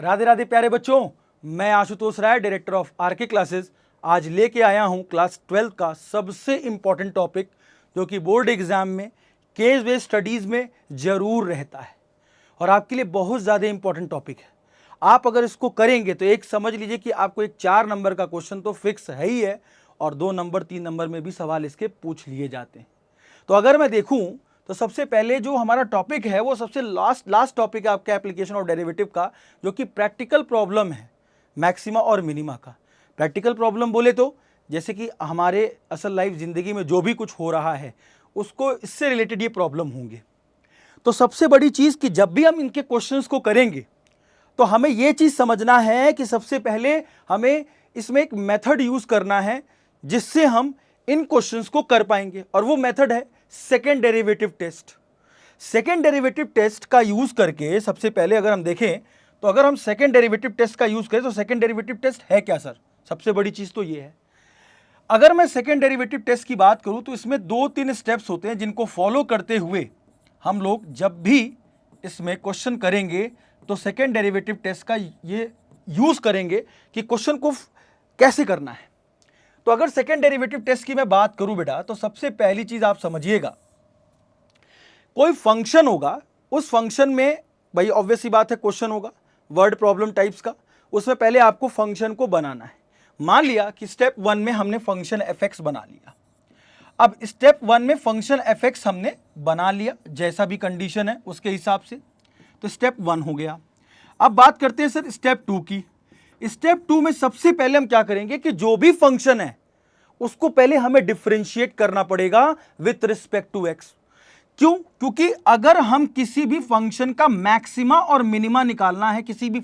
राधे राधे प्यारे बच्चों, मैं आशुतोष राय, डायरेक्टर ऑफ आरके क्लासेस, आज लेके आया हूं क्लास 12 का सबसे इंपॉर्टेंट टॉपिक जो कि बोर्ड एग्जाम में केस बेस्ड स्टडीज में जरूर रहता है और आपके लिए बहुत ज़्यादा इंपॉर्टेंट टॉपिक है। आप अगर इसको करेंगे तो एक समझ लीजिए कि आपको एक 4 नंबर का क्वेश्चन तो फिक्स है ही है और 2 नंबर 3 नंबर में भी सवाल इसके पूछ लिए जाते हैं। तो अगर मैं देखूं तो सबसे पहले जो हमारा टॉपिक है वो सबसे लास्ट टॉपिक है आपके एप्लीकेशन और डेरिवेटिव का, जो कि प्रैक्टिकल प्रॉब्लम है मैक्सिमा और मिनिमा का। प्रैक्टिकल प्रॉब्लम बोले तो जैसे कि हमारे असल लाइफ ज़िंदगी में जो भी कुछ हो रहा है उसको इससे रिलेटेड ये प्रॉब्लम होंगे। तो सबसे बड़ी चीज़ कि जब भी हम इनके क्वेश्चंस को करेंगे तो हमें ये चीज़ समझना है कि सबसे पहले हमें इसमें एक मेथड यूज़ करना है जिससे हम इन क्वेश्चंस को कर पाएंगे, और वो मेथड है second derivative test. Second derivative test का यूज़ करके सबसे पहले अगर हम देखें तो अगर हम सेकेंड डेरिवेटिव टेस्ट का यूज़ करें तो सेकेंड डेरिवेटिव टेस्ट है क्या सर? सबसे बड़ी चीज़ तो ये है। अगर मैं सेकेंड डेरिवेटिव टेस्ट की बात करूं तो इसमें 2-3 स्टेप्स होते हैं जिनको फॉलो करते हुए हम लोग जब भी इसमें क्वेश्चन करेंगे तो सेकेंड डेरिवेटिव टेस्ट का ये यूज़ करेंगे कि क्वेश्चन को कैसे करना है। तो अगर सेकेंड डेरिवेटिव टेस्ट की मैं बात करूं बेटा, तो सबसे पहली चीज आप समझिएगा, कोई फंक्शन होगा, उस फंक्शन में भाई ऑब्वियस सी बात है क्वेश्चन होगा वर्ड प्रॉब्लम टाइप्स का, उसमें पहले आपको फंक्शन को बनाना है। मान लिया कि स्टेप 1 में हमने फंक्शन fx बना लिया। अब स्टेप 1 में फंक्शन fx हमने बना लिया, जैसा भी कंडीशन है उसके हिसाब से, तो स्टेप 1 हो गया। अब बात करते हैं सर स्टेप 2 की। स्टेप 2 में सबसे पहले हम क्या करेंगे कि जो भी फंक्शन है उसको पहले हमें डिफरेंशिएट करना पड़ेगा विथ रिस्पेक्ट टू एक्स। क्यों? क्योंकि अगर हम किसी भी फंक्शन का मैक्सिमा और मिनिमा निकालना है, किसी भी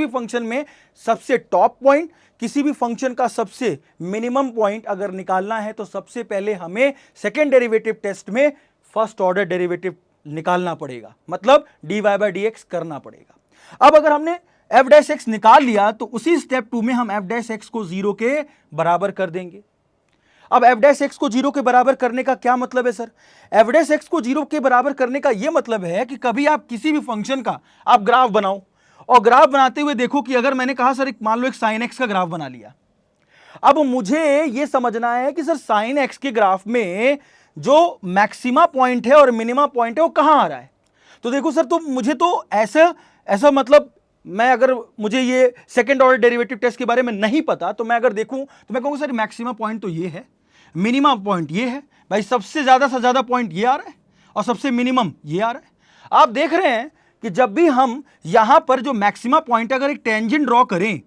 फंक्शन में सबसे टॉप पॉइंट, किसी भी फंक्शन का सबसे मिनिमम पॉइंट अगर निकालना है तो सबसे पहले हमें सेकेंड डेरिवेटिव टेस्ट में फर्स्ट ऑर्डर डेरिवेटिव निकालना पड़ेगा, मतलब dy/dx करना पड़ेगा। अब अगर हमने f' निकाल लिया तो उसी स्टेप 2 में हम f' को 0 के बराबर कर देंगे। अब f' को 0 के बराबर करने का क्या मतलब है सर? f' को 0 के बराबर करने का यह मतलब है कि कभी आप किसी भी फंक्शन का आप ग्राफ बनाओ और ग्राफ बनाते हुए देखो कि अगर मैंने कहा सर मान लो एक sin x का ग्राफ बना लिया, अब मुझे यह समझना है कि सर sin x के ग्राफ में जो मैक्सिमा पॉइंट है और मिनिमा पॉइंट है वो कहां आ रहा है। तो देखो सर, तो मुझे तो ऐसा मतलब मैं अगर मुझे ये सेकंड ऑर्डर डेरिवेटिव टेस्ट के बारे में नहीं पता तो मैं अगर देखूं तो मैं कहूंगा सर मैक्सिमा पॉइंट तो ये है, मिनिमम पॉइंट ये है, भाई सबसे ज्यादा से ज्यादा पॉइंट ये आ रहा है और सबसे मिनिमम ये आ रहा है। आप देख रहे हैं कि जब भी हम यहां पर जो मैक्सिमा पॉइंट अगर एक टेंजेंट ड्रॉ करें,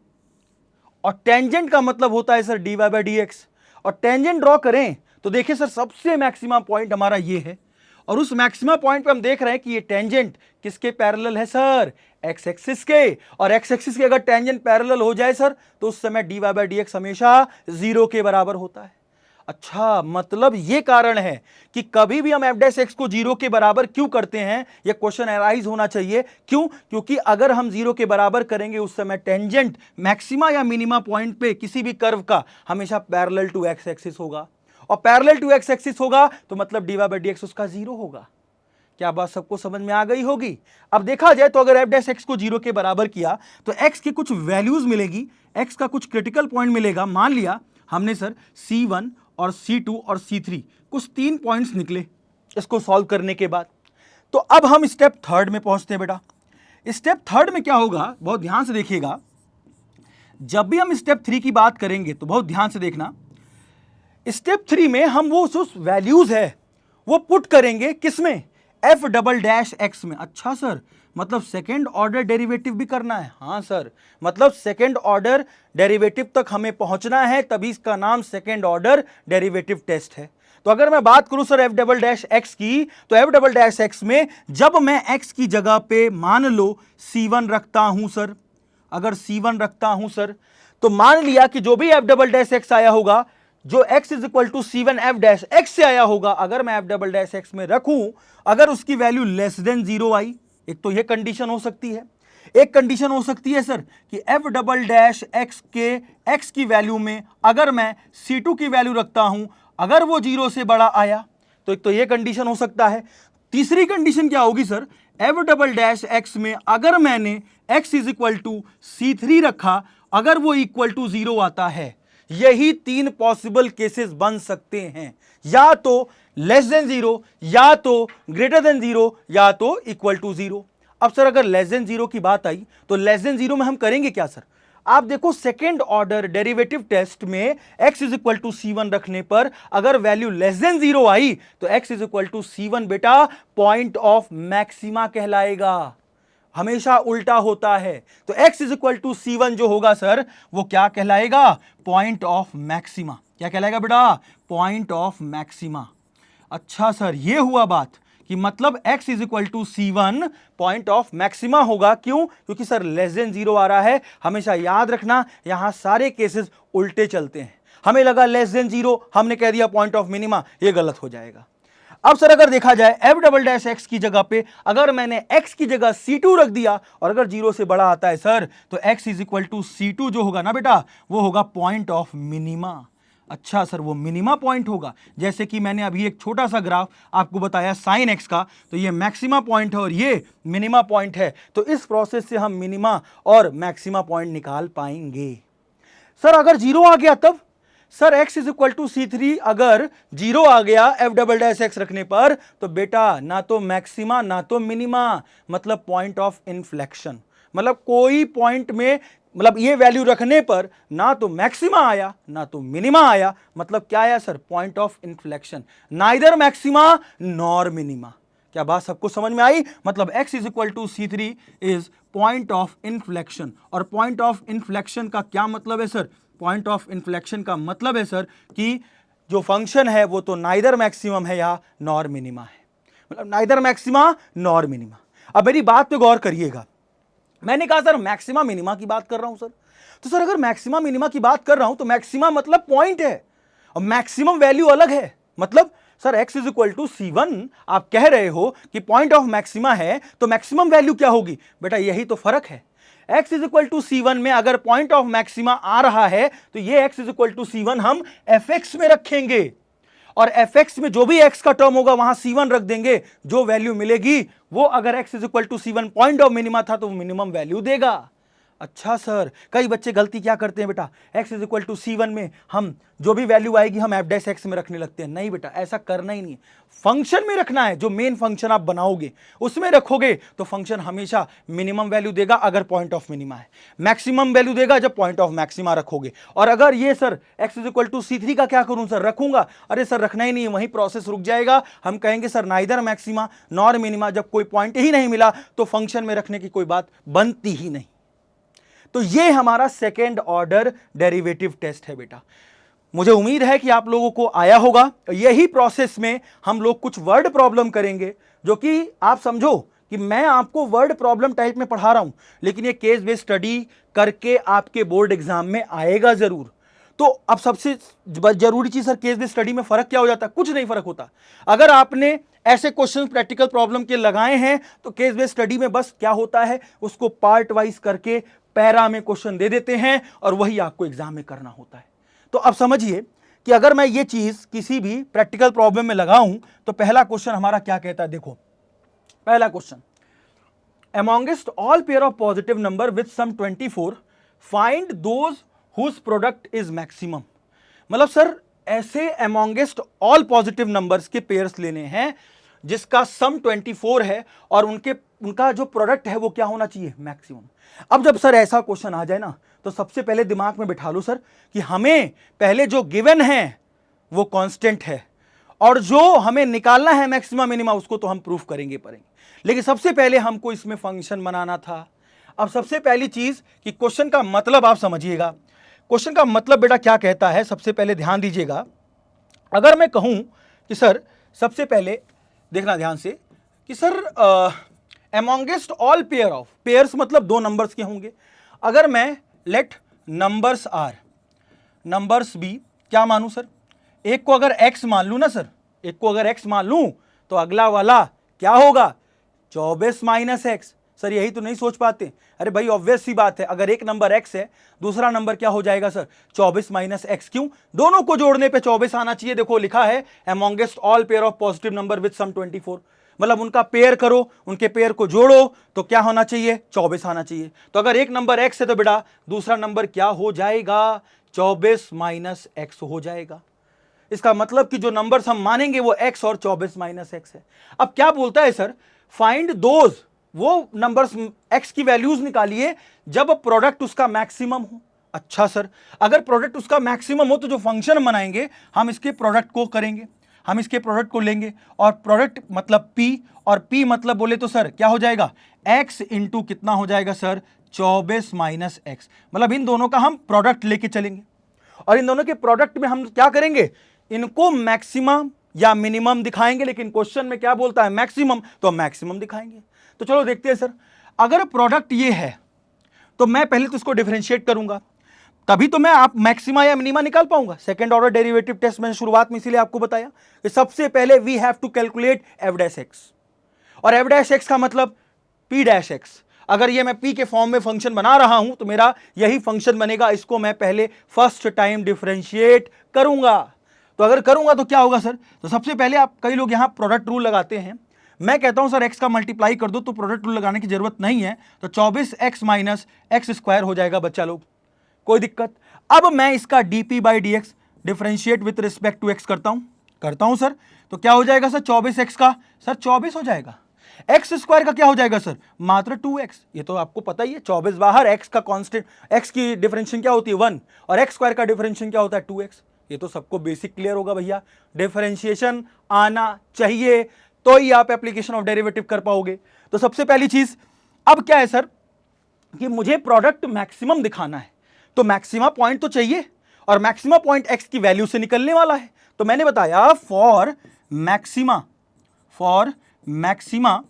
और टेंजेंट का मतलब होता है सर dy/dx, और टेंजेंट ड्रॉ करें तो देखिए सर सबसे मैक्सिमा पॉइंट हमारा ये है, और उस मैक्सिमा पॉइंट पे हम देख रहे हैं कि ये टेंजेंट किसके पैरेलल है सर? एक्स एक्सिस के। और एक्स एक्सिस के अगर टेंजेंट पैरेलल हो जाए सर तो उस समय dy/dx हमेशा 0 के बराबर होता है। अच्छा, मतलब ये कारण है कि कभी भी हम f' को 0 के बराबर क्यों करते हैं, यह क्वेश्चन अराइज होना चाहिए। क्यों? क्योंकि अगर हम 0 के बराबर करेंगे उस समय टेंजेंट मैक्सिमा या मिनिमा पॉइंट पे किसी भी कर्व का हमेशा पैरेलल टू एक्स एक्सिस होगा, और पैरेलल टू एक्स एक्सिस होगा तो मतलब dy/dx उसका 0 होगा। क्या बात सबको समझ में आ गई होगी? अब देखा जाए तो अगर f' को 0 के बराबर किया तो x की कुछ वैल्यूज मिलेगी, x का कुछ क्रिटिकल पॉइंट मिलेगा। मान लिया हमने सर C1 और C2 और C3 कुछ 3 पॉइंट्स निकले इसको सॉल्व करने के बाद। तो अब हम स्टेप 3 में पहुंचते हैं बेटा। स्टेप 3 में क्या होगा, बहुत ध्यान से देखिएगा। जब भी हम स्टेप 3 की बात करेंगे तो बहुत ध्यान से देखना, स्टेप 3 में हम वो जो वैल्यूज है वो पुट करेंगे किसमें? f'' में। अच्छा सर, मतलब सेकेंड ऑर्डर डेरिवेटिव भी करना है? हाँ सर, मतलब सेकेंड ऑर्डर डेरिवेटिव तक हमें पहुंचना है, तभी इसका नाम सेकेंड ऑर्डर डेरिवेटिव टेस्ट है। तो अगर मैं बात करूं सर f'' की, तो f'' में जब मैं x की जगह पे मान लो C1 रखता हूं सर, अगर C1 रखता हूं सर, तो मान लिया कि जो भी f'' आया होगा, जो x = C1 f' से आया होगा, अगर मैं f'' में रखूं, अगर उसकी वैल्यू लेस देन 0 आई, एक तो यह कंडीशन हो सकती है। एक कंडीशन हो सकती है सर कि f'' के x की वैल्यू में अगर मैं C2 की वैल्यू रखता हूं, अगर वो 0 से बड़ा आया, तो एक तो यह कंडीशन हो सकता है। तीसरी कंडीशन क्या होगी sir, F double dash x में अगर मैंने x is equal to C3 रखा, अगर वो इक्वल टू 0 आता है, यही 3 पॉसिबल केसेस बन सकते हैं, या तो लेस देन 0, या तो ग्रेटर देन 0, या तो इक्वल टू 0। अब सर अगर लेस देन 0 की बात आई तो लेस देन 0 में हम करेंगे क्या सर? आप देखो सेकेंड ऑर्डर डेरिवेटिव टेस्ट में x is equal to C1 रखने पर अगर वैल्यू लेस देन 0 आई तो x is equal to C1 बेटा पॉइंट ऑफ मैक्सिमा कहलाएगा। हमेशा उल्टा होता है, तो x is equal to C1 जो होगा सर वो क्या कहलाएगा? Point of maxima. क्या कहलाएगा बेटा? Point of maxima. अच्छा सर, ये हुआ बात कि मतलब x is equal to C1 point of maxima होगा। क्यों? क्योंकि सर लेस देन 0 आ रहा है। हमेशा याद रखना यहां सारे केसेस उल्टे चलते हैं। हमें लगा लेस देन 0, हमने कह दिया पॉइंट ऑफ मिनिमा, ये गलत हो जाएगा। अब सर अगर देखा जाए एफ डबल डैश एक्स की जगह पे अगर मैंने x की जगह C2 रख दिया और अगर 0 से बड़ा आता है सर तो x is equal to C2 जो होगा ना बेटा वो होगा पॉइंट ऑफ मिनिमा। अच्छा सर, वो मिनिमा पॉइंट होगा। जैसे कि मैंने अभी एक छोटा सा ग्राफ आपको बताया साइन एक्स का, तो ये मैक्सिमा पॉइंट है और ये मिनिमा पॉइंट है। तो इस प्रोसेस से हम मिनिमा और मैक्सिमा पॉइंट निकाल पाएंगे। सर अगर 0 आ गया तब? Sir x is equal to C3 अगर 0 आ गया एफ डबल डैश एक्स रखने पर तो बेटा ना तो मैक्सिमा ना तो मिनिमा, मतलब पॉइंट ऑफ इन्फ्लेक्शन। मतलब कोई पॉइंट में मतलब ये वैल्यू रखने पर ना तो मैक्सिमा आया ना तो मिनिमा आया, मतलब क्या आया sir? Point of inflection, neither maxima nor minima. क्या बात सबको समझ में आई? मतलब x is equal to C3 is point of inflection. और पॉइंट ऑफ इन्फ्लेक्शन का क्या मतलब है सर? पॉइंट ऑफ इन्फ्लेक्शन का मतलब है सर कि जो फंक्शन है वो तो नाइदर मैक्सिमम है या नॉर मिनिमा है, मतलब नाइदर मैक्सिमा नॉर मिनिमा। अब मेरी बात पे गौर करिएगा, मैंने कहा सर मैक्सिमा मिनिमा की बात कर रहा हूं सर, तो सर अगर मैक्सिमा मिनिमा की बात कर रहा हूं तो मैक्सिमा मतलब पॉइंट है और मैक्सिमम वैल्यू अलग है। मतलब sir x is equal to C1 आप कह रहे हो कि पॉइंट ऑफ मैक्सिमा है तो मैक्सिमम वैल्यू क्या होगी? बेटा यही तो फर्क है। x is equal to C1 में अगर पॉइंट ऑफ मैक्सिमा आ रहा है तो ये x is equal to C1 हम fx में रखेंगे और fx में जो भी x का टर्म होगा वहां C1 रख देंगे। जो वैल्यू मिलेगी वो अगर x is equal to C1 point of minima था तो वो मिनिमम वैल्यू देगा। अच्छा सर, कई बच्चे गलती क्या करते हैं बेटा, x is equal to C1 में हम जो भी वैल्यू आएगी हम एफ डैश एक्स में रखने लगते हैं। नहीं बेटा, ऐसा करना ही नहीं है। फंक्शन में रखना है, जो मेन फंक्शन आप बनाओगे उसमें रखोगे तो फंक्शन हमेशा मिनिमम वैल्यू देगा अगर पॉइंट ऑफ मिनिमा है, मैक्सिमम वैल्यू देगा जब पॉइंट ऑफ मैक्सिमा रखोगे। और अगर ये sir x is equal to C3 का क्या करूं सर? रखूंगा? अरे सर रखना ही नहीं है, वहीं प्रोसेस रुक जाएगा। हम कहेंगे sir neither maxima nor minima, जब कोई पॉइंट ही नहीं मिला तो फंक्शन में रखने की कोई बात बनती ही नहीं। तो ये हमारा सेकेंड ऑर्डर डेरिवेटिव टेस्ट है बेटा। मुझे उम्मीद है कि आप लोगों को आया होगा। यही प्रोसेस में हम लोग कुछ वर्ड प्रॉब्लम करेंगे, जो कि आप समझो कि मैं आपको वर्ड प्रॉब्लम टाइप में पढ़ा रहा हूं, लेकिन ये केस बेस्ड स्टडी करके आपके बोर्ड एग्जाम में आएगा जरूर। तो अब सबसे जरूरी चीज सर, केस बेस्ड स्टडी में फर्क क्या हो जाता है? कुछ नहीं फर्क होता। अगर आपने ऐसे क्वेश्चन प्रैक्टिकल प्रॉब्लम के लगाए हैं तो केस बेस्ड स्टडी में बस क्या होता है, उसको पार्ट वाइज करके पैरा में क्वेश्चन दे देते हैं और वही आपको एग्जाम में करना होता है। तो अब समझिए कि अगर मैं ये चीज किसी भी प्रैक्टिकल प्रॉब्लम में लगाऊं तो पहला क्वेश्चन हमारा क्या कहता है? देखो पहला question, amongst all pair of positive number with sum 24 find those whose product is maximum। मतलब सर ऐसे amongst all positive numbers के पेयर्स लेने हैं जिसका सम 24 है और उनका जो प्रोडक्ट है वो क्या होना चाहिए? मैक्सिमम। अब जब सर ऐसा क्वेश्चन आ जाए ना तो सबसे पहले दिमाग में बिठा लो सर कि हमें पहले जो गिवन है वो कांस्टेंट है और जो हमें निकालना है मैक्सिमम मिनिमा उसको तो हम प्रूफ करेंगे, लेकिन सबसे पहले हमको इसमें फंक्शन बनाना था। अब सबसे पहली चीज कि क्वेश्चन का मतलब आप समझिएगा। क्वेश्चन का मतलब बेटा क्या कहता है, सबसे पहले ध्यान दीजिएगा। अगर मैं कहूं कि सर सबसे पहले देखना ध्यान से कि sir amongst all pair of, pairs मतलब दो नंबर्स के होंगे। अगर मैं let numbers are, numbers be क्या मानूं सर? एक को अगर x मान लूं ना सर, एक को अगर x मान लूं तो अगला वाला क्या होगा? 24 माइनस एक्स। सर यही तो नहीं सोच पाते। अरे भाई ऑब्वियस सी बात है, अगर एक नंबर x है दूसरा नंबर क्या हो जाएगा सर? 24 minus x. क्यों? दोनों को जोड़ने पे 24 आना चाहिए। देखो लिखा है amongst all pair of positive number with sum 24, मतलब उनका पेयर करो, उनके पेयर को जोड़ो तो क्या होना चाहिए, 24 आना चाहिए। तो अगर एक नंबर x है तो बेटा दूसरा नंबर क्या हो जाएगा, 24 माइनस एक्स हो जाएगा। इसका मतलब कि जो नंबर्स हम मानेंगे वो x और 24 माइनस एक्स है। अब क्या बोलता है सर, फाइंड दोज, वो नंबर्स x की वैल्यूज निकालिए जब प्रोडक्ट उसका मैक्सिमम हो। अच्छा सर, अगर प्रोडक्ट उसका मैक्सिमम हो तो जो फंक्शन बनाएंगे हम इसके प्रोडक्ट को करेंगे, हम इसके प्रोडक्ट को लेंगे और प्रोडक्ट मतलब p, और p मतलब बोले तो सर क्या हो जाएगा, x इंटू कितना हो जाएगा सर, 24 माइनस एक्स। मतलब इन दोनों का हम प्रोडक्ट लेके चलेंगे और इन दोनों के प्रोडक्ट में हम क्या करेंगे, इनको मैक्सिमम या मिनिमम दिखाएंगे। लेकिन क्वेश्चन में क्या बोलता है, मैक्सिमम, तो मैक्सिमम दिखाएंगे। तो चलो देखते हैं सर, अगर प्रोडक्ट ये है तो मैं पहले तो इसको डिफरेंशिएट करूंगा, तभी तो मैं आप मैक्सिमा या मिनिमा निकाल पाऊंगा। सेकंड ऑर्डर डेरिवेटिव टेस्ट मैंने शुरुआत में इसीलिए आपको बताया कि सबसे पहले we have to calculate f dash x, और एफ डैश एक्स का मतलब पी डैश एक्स। अगर ये मैं p के फॉर्म में फंक्शन बना रहा हूं तो मेरा यही फंक्शन बनेगा, इसको मैं पहले फर्स्ट टाइम डिफरेंशिएट करूंगा। तो अगर करूंगा तो क्या होगा सर, तो सबसे पहले आप, कई लोग यहां प्रोडक्ट रूल लगाते हैं, मैं कहता हूं सर x का मल्टीप्लाई कर दो, तो प्रोडक्ट रूल लगाने की जरूरत नहीं है, तो 24x माइनस एक्स स्क्वायर हो जाएगा बच्चा लोग, कोई दिक्कत। अब मैं इसका dp by d x differentiate with respect to x करता हूं सर, तो क्या हो जाएगा सर, 24x का सर 24 हो जाएगा, एक्स स्क्वायर का क्या हो जाएगा सर, मात्र 2x। ये तो आपको पता ही है, 24 बाहर, x का कांस्टेंट, x की डिफरेंशिएशन क्या होती है 1, और x स्क्वायर का डिफरेंशिएशन क्या होता है 2x। ये तो सबको बेसिक क्लियर होगा भैया, डिफरेंशिएशन आना चाहिए तो ही आप एप्लीकेशन ऑफ डेरिवेटिव कर पाओगे। तो सबसे पहली चीज अब क्या है सर, कि मुझे प्रोडक्ट मैक्सिमम दिखाना है, तो मैक्सिमा पॉइंट तो चाहिए, और मैक्सिमा पॉइंट x की वैल्यू से निकलने वाला है। तो मैंने बताया फॉर मैक्सिमा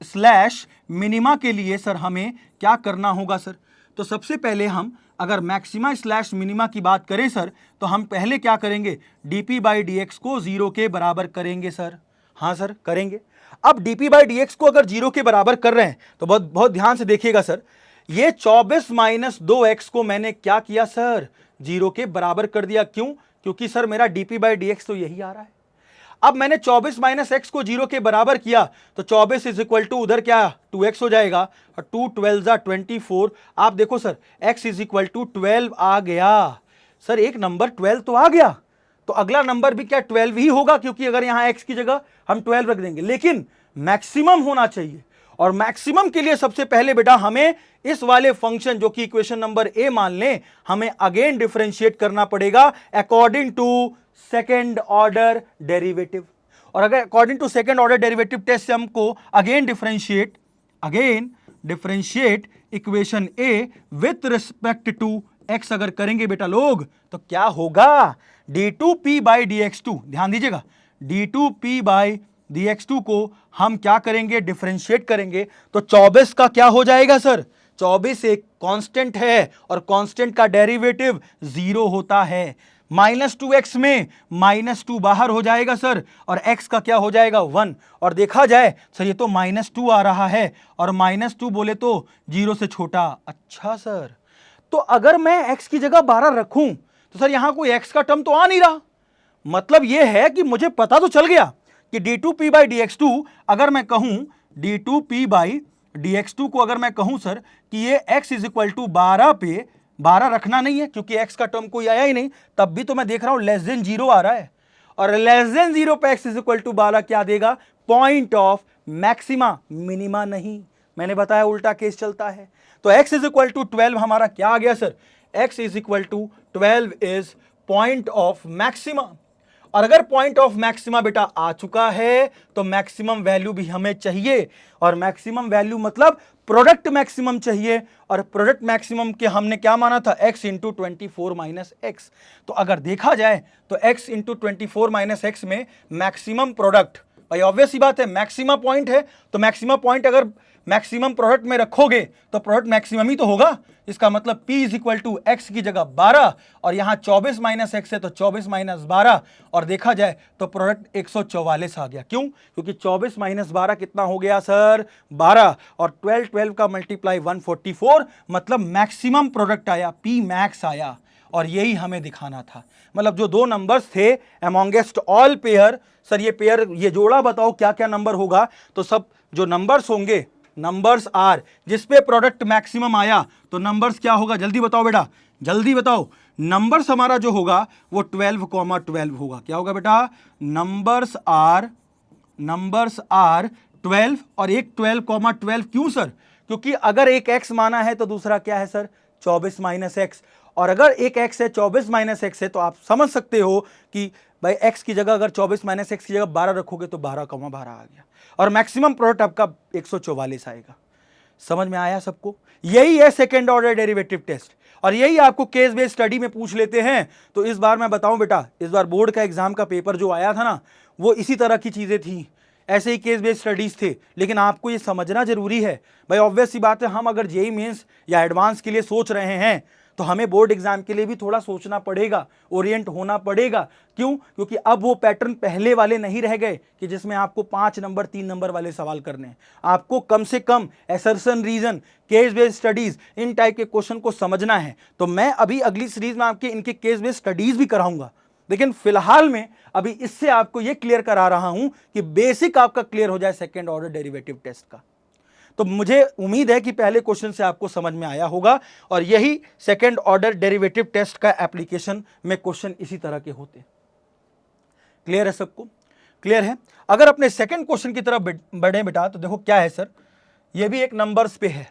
स्लैश मिनिमा के लिए सर हमें क्या करना होगा सर, तो सबसे पहले हम अगर मैक्सिमा स्लैश मिनिमा की बात करें सर, तो हम पहले क्या करेंगे, dp बाई डी एक्स को 0 के बराबर करेंगे सर। हाँ सर करेंगे। अब dp बाई डी एक्स को अगर 0 के बराबर कर रहे हैं तो बहुत बहुत ध्यान से देखिएगा सर, ये 24 माइनस 2x को मैंने क्या किया सर, 0 के बराबर कर दिया। क्यों, क्योंकि सर मेरा dp बाई डी एक्स तो यही आ रहा है। अब मैंने 24 माइनस एक्स को 0 के बराबर किया तो 24 इज इक्वल टू उधर क्या 2x हो जाएगा, और 2 12 24। आप देखो sir x is equal to 12 आ गया सर, एक नंबर 12 तो आ गया, तो अगला नंबर भी क्या 12 ही होगा, क्योंकि अगर यहां x की जगह हम 12 रख देंगे। लेकिन मैक्सिमम होना चाहिए, और मैक्सिमम के लिए सबसे पहले बेटा हमें इस वाले फंक्शन जो कि इक्वेशन नंबर ए मान लें, हमें अगेन डिफरेंशिएट करना पड़ेगा according to second order derivative. और अगर according to second order derivative test से हमको again differentiate equation a with respect to x अगर करेंगे बेटा लोग, तो क्या होगा, d2p बाई dx2, ध्यान दीजिएगा, d2p बाई dx2 को हम क्या करेंगे, डिफरेंशिएट करेंगे, तो 24 का क्या हो जाएगा सर, 24 एक कांस्टेंट है और कांस्टेंट का डेरिवेटिव 0 होता है। -2x में -2 बाहर हो जाएगा सर, और x का क्या हो जाएगा 1। और देखा जाए सर ये तो -2 आ रहा है, और -2 बोले तो 0 से छोटा। अच्छा सर, तो अगर मैं x की जगह 12 रखूं तो सर यहां कोई x का टर्म तो आ नहीं रहा। मतलब यह है कि मुझे पता तो चल गया कि d2p बाई dx2, अगर मैं कहूं d2p बाई dx2 को अगर मैं कहूं सर कि ये x इज इक्वल टू 12 पे 12 रखना नहीं है, क्योंकि x का टर्म कोई आया ही नहीं, तब भी तो मैं देख रहा हूं लेस देन 0 आ रहा है, और लेस देन 0 पे x इज इक्वल टू 12 क्या देगा, पॉइंट ऑफ मैक्सिमा, मिनिमा नहीं। मैंने बताया उल्टा केस चलता है। तो x इज इक्वल टू 12 हमारा क्या आ गया sir, x is equal to 12 is point of maxima. और अगर पॉइंट ऑफ मैक्सिमा बेटा आ चुका है तो मैक्सिमम वैल्यू भी हमें चाहिए, और मैक्सिमम वैल्यू मतलब प्रोडक्ट मैक्सिमम चाहिए, और प्रोडक्ट मैक्सिमम के हमने क्या माना था, x इंटू 24 माइनस एक्स। तो अगर देखा जाए तो x इंटू 24 माइनस एक्स में मैक्सिमम प्रोडक्ट, भाई ऑब्वियस ही बात है मैक्सिमा पॉइंट है, तो मैक्सिमा पॉइंट अगर मैक्सिमम प्रोडक्ट में रखोगे तो प्रोडक्ट मैक्सिमम ही तो होगा। इसका मतलब p is equal to x की जगह 12, और यहां 24 माइनस एक्स है तो 24 माइनस 12, और देखा जाए तो प्रोडक्ट 144 आ गया। क्यों, क्योंकि 24 माइनस 12 कितना हो गया सर 12, और 12 का मल्टीप्लाई 144, मतलब मैक्सिमम प्रोडक्ट आया, p मैक्स आया। और यही हमें दिखाना था। मतलब जो दो नंबर्स थे अमॉन्गेस्ट ऑल पेयर, सर ये पेयर, ये जोड़ा बताओ क्या क्या नंबर होगा, तो सब जो नंबर्स होंगे, नंबर्स आर, जिसपे प्रोडक्ट मैक्सिमम आया तो नंबर्स क्या होगा, जल्दी बताओ बेटा, जल्दी बताओ। नंबर्स हमारा जो होगा वो 12,12 होगा। क्या होगा बेटा, नंबर्स आर 12 और एक 12,12। क्यों सर, क्योंकि अगर एक x माना है तो दूसरा क्या है सर, 24 माइनस एक्स। और अगर एक x है 24 माइनस एक्स है तो आप समझ सकते हो कि भाई x की जगह अगर 24 माइनस एक्स की जगह 12 रखोगे तो 12,12 आ गया, और मैक्सिमम प्रोडक्ट आपका 144 आएगा। समझ में आया सबको? यही है सेकेंड ऑर्डर डेरिवेटिव टेस्ट, और यही आपको केस बेस्ड स्टडी में पूछ लेते हैं। तो इस बार मैं बताऊं बेटा, इस बार बोर्ड का एग्जाम का पेपर जो आया था ना, वो इसी तरह की चीजें थी, ऐसे ही केस बेस्ड स्टडीज थे। लेकिन आपको ये समझना जरूरी है भाई, ऑब्वियस सी बात है, हम अगर जेईई मेंस या एडवांस के लिए सोच रहे हैं तो हमें बोर्ड एग्जाम के लिए भी थोड़ा सोचना पड़ेगा, ओरिएंट होना पड़ेगा। क्यों? क्योंकि अब वो पैटर्न पहले वाले नहीं रह गए कि जिसमें आपको 5 नंबर 3 नंबर वाले सवाल करने हैं। आपको कम से कम assertion reason, case based studies, इन टाइप के क्वेश्चन को समझना है। तो मैं अभी अगली सीरीज में आपके इनके केस बेस्ड स्टडीज भी कराऊंगा, लेकिन फिलहाल में अभी इससे आपको यह क्लियर करा रहा हूं कि बेसिक आपका क्लियर हो जाए सेकेंड ऑर्डर डेरिवेटिव टेस्ट का। तो मुझे उम्मीद है कि पहले क्वेश्चन से आपको समझ में आया होगा, और यही सेकेंड ऑर्डर डेरिवेटिव टेस्ट का एप्लीकेशन में क्वेश्चन इसी तरह के होते हैं। क्लियर है सबको? क्लियर है? अगर अपने सेकेंड क्वेश्चन की तरफ बढ़े बेटा, तो देखो क्या है सर, यह भी एक नंबर्स पे है।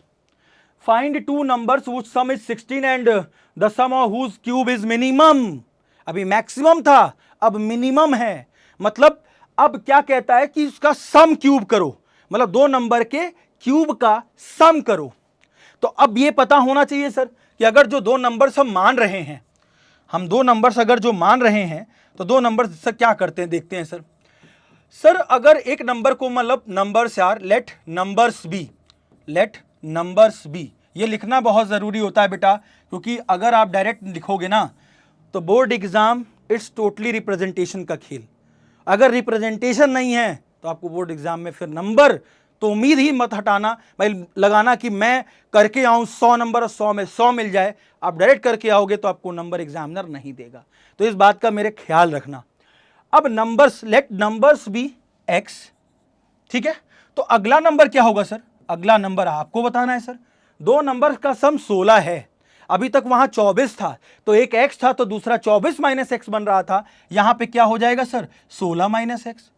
Find two numbers which sum is 16 and the sum of whose cube is minimum. अभी मैक्सिमम था, अब मिनिमम है। मतलब अब क्या कहता है कि उसका सम क्यूब करो, मतलब दो नंबर के क्यूब का सम करो। तो अब ये पता होना चाहिए सर कि अगर जो दो नंबर्स हम मान रहे हैं, हम दो नंबर्स अगर जो मान रहे हैं, तो दो नंबर्स सर क्या करते हैं, देखते हैं सर। सर अगर एक नंबर को, मतलब नंबर्स यार, लेट नंबर्स बी, ये लिखना बहुत जरूरी होता है बेटा, क्योंकि अगर आप डायरेक्ट लिखोगे ना तो board exam it's totally representation का खेल। अगर रिप्रेजेंटेशन नहीं है तो आपको बोर्ड एग्जाम में फिर नंबर तो उम्मीद ही मत हटाना भाई, लगाना कि मैं करके आऊं 100 नंबर और 100 में 100 मिल जाए। आप डायरेक्ट करके आओगे तो आपको नंबर एग्जामिनर नहीं देगा, तो इस बात का मेरे ख्याल रखना। अब numbers, let numbers be x, ठीक है। तो अगला नंबर क्या होगा सर, अगला नंबर आपको बताना है सर। दो नंबर का सम 16 है, अभी तक वहां 24 था, तो एक x था तो दूसरा 24 माइनस एक्स बन रहा था। यहां पे क्या हो जाएगा सर, 16 माइनस एक्स।